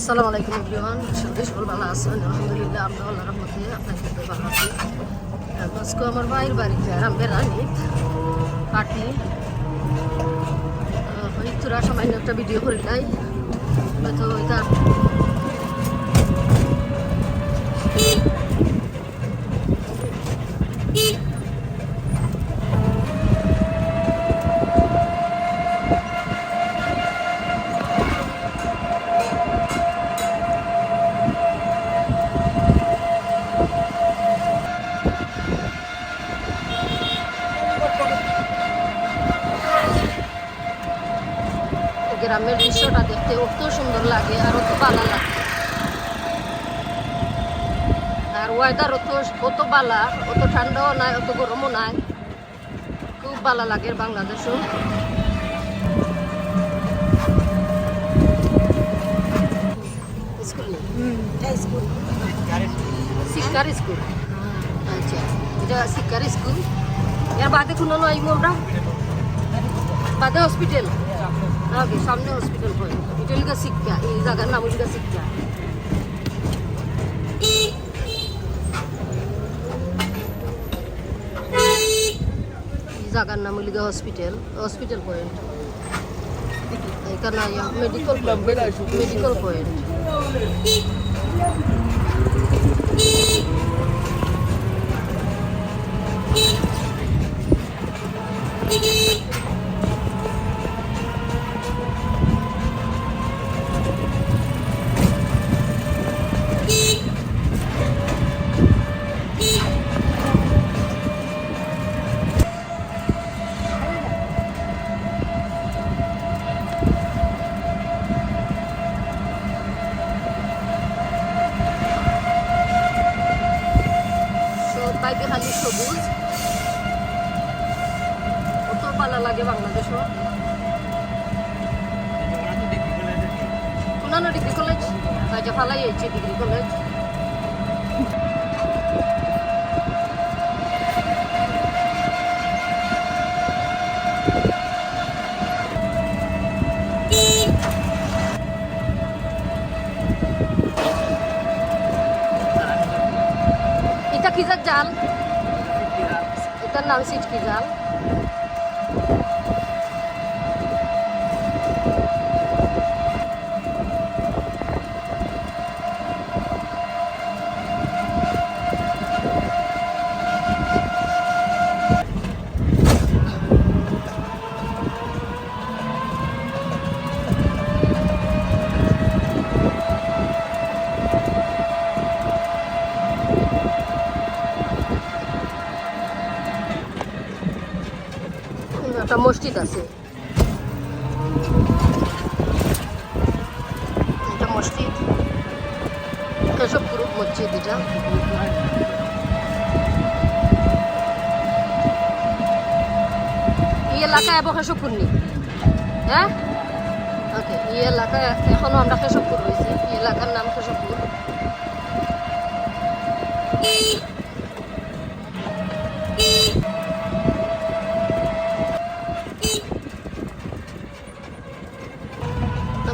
আসসালামু আলাইকুম এভরিওয়ান, সকল ভালো আছেন? আলহামদুলিল্লাহ, আমরা আল্লাহর রহমতে আপনাদের ভালো আছি। আজকে আমার ভাইয়ের বাড়িতে আর বেড়ানি পার্টি তোরা সামান্য একটা ভিডিও করিলাই হয়তো এটা গ্রামের দৃশ্যটা দেখতে অত সুন্দর লাগে আর অত ভালো লাগে। আর ওয়েদার অত বালা, অত ঠান্ডাও নাই, অত গরমও নাই, খুব ভালো লাগে বাংলাদেশও। শিক্ষার স্কুল, আচ্ছা, এটা শিক্ষার স্কুল। এর বাদে কোনো নয় আমরা বাদে হসপিটাল, ওকে, সামনে হসপিটাল হয়, এটা লিখা শিক্ষা, এই জায়গার নাম লিখা শিক্ষা। জায়গার নাম লিখা হসপিটাল, হসপিটাল পয়েন্ট। এখানে মেডিকেল পয়েন্ট। বাইকে খালি সবুজ, কত ভালো লাগে বাংলাদেশও। কোন ডিগ্রি কলেজ বাইজা ফালাই হয়েছে, ডিগ্রি কলেজ। এটা কি জাল, এটার নাম সিটকি জাল। একটা মসজিদ আছে, এটা মসজিদ, কেশবপুর মসজিদ। এটা এই এলাকায় এবং কেশবপুর নেই, হ্যাঁ, ওকে, এই এলাকায় এখনো আমরা কেশবপুর রয়েছে, এই এলাকার নাম কেশবপুর।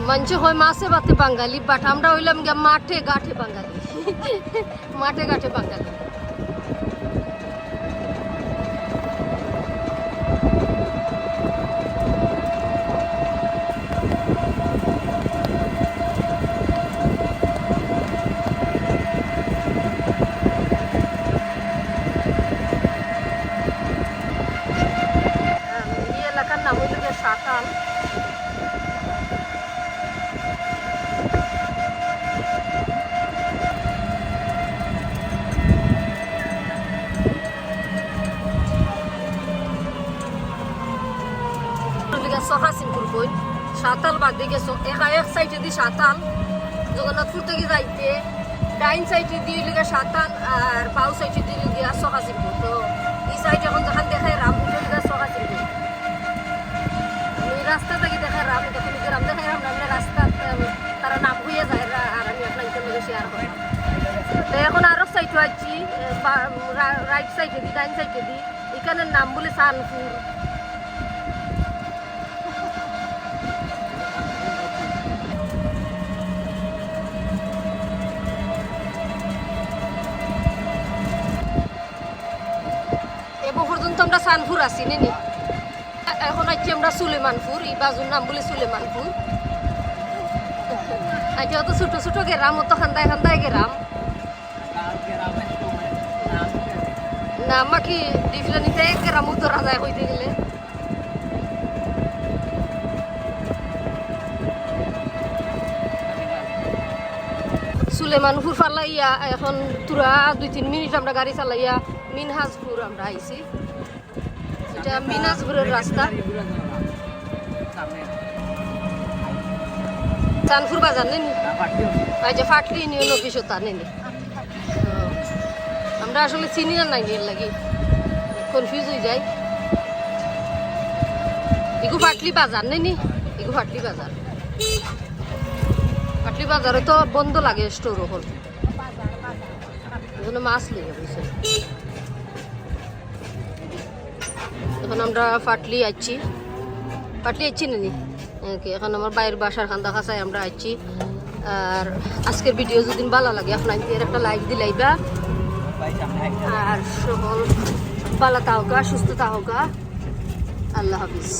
মঞ্চ হয় মাছে ভাতে বাঙালি, বাট আমরা হইলাম গিয়া মাঠে ঘাটে বাঙালি। মাঠে ঘাটে বাঙালি। এই এলাকার নাম হইল গিয়া সাঁতাল। সহাসিনপুর কই সাঁতাল বাদে গেছো, এক সাইডে দিয়ে সাঁতাল, জগন্নাথপুর থেকে যাইতে ডাইন সাইডে দিয়ে লিখে সাঁতাল আর বাউ সাইডে দিয়ে লিখে সহাসিনপুর। তো এই সাইড এখন যখন দেখায় রাম, উঠে লিখে সহাসিনপুর। আমি রাস্তা থেকে দেখায় রাম, তখন রাম দেখায় রাম, নামলে রাস্তা তারা নাম হয়ে যায় আর আমি আপনাদের মধ্যে শেয়ার করি। তো এখন আরো সাইডে আছি, রাইট সাইডে দিই, ডাইন সাইডে দিই, এখানের নাম বলে সানপুর। আমরা সানপুর আছি নি এখন আছি আমরা সুলেমানপুর এই বাজুর নাম বলে সুলেমানপুর আচ্ছা তো ছোট ছোট গেরাম তো খান্দায় খান্দায় গেরাম না আমাকে ডিফলানিতে গেরামও ধরা যায় হইতে গেলে সুলেমানপুর ফালাইয়া এখন তুরা 2-3 মিনিট আমরা গাড়ি চালাইয়া মিনহাজপুর আমরা আইছি এটা মিনহাজপুরের রাস্তা চানপুর বাজার নেই আচ্ছা ফাটলি ইউনিয়ন অফিসও তা নেই আমরা আসলে চিনি না নাই এর লাগি কনফিউজ হয়ে যায় এগু ফাটলি বাজার নেই এগু ফাটলি বাজার ফাটলি বাজারে তো বন্ধ লাগে স্টোর হল এখানে মাছ লেগে রয়েছে এখন আমরা ফাটলি আছি নানি এখন আমার বাইরের বাসার খান্দা খাঁচায় আমরা আছি আর আজকের ভিডিও যদি ভালো লাগে আপনার একটা লাইক দিলাইবা আর সকল ভালো থাকা সুস্থ থাকা আল্লাহ হাফিজ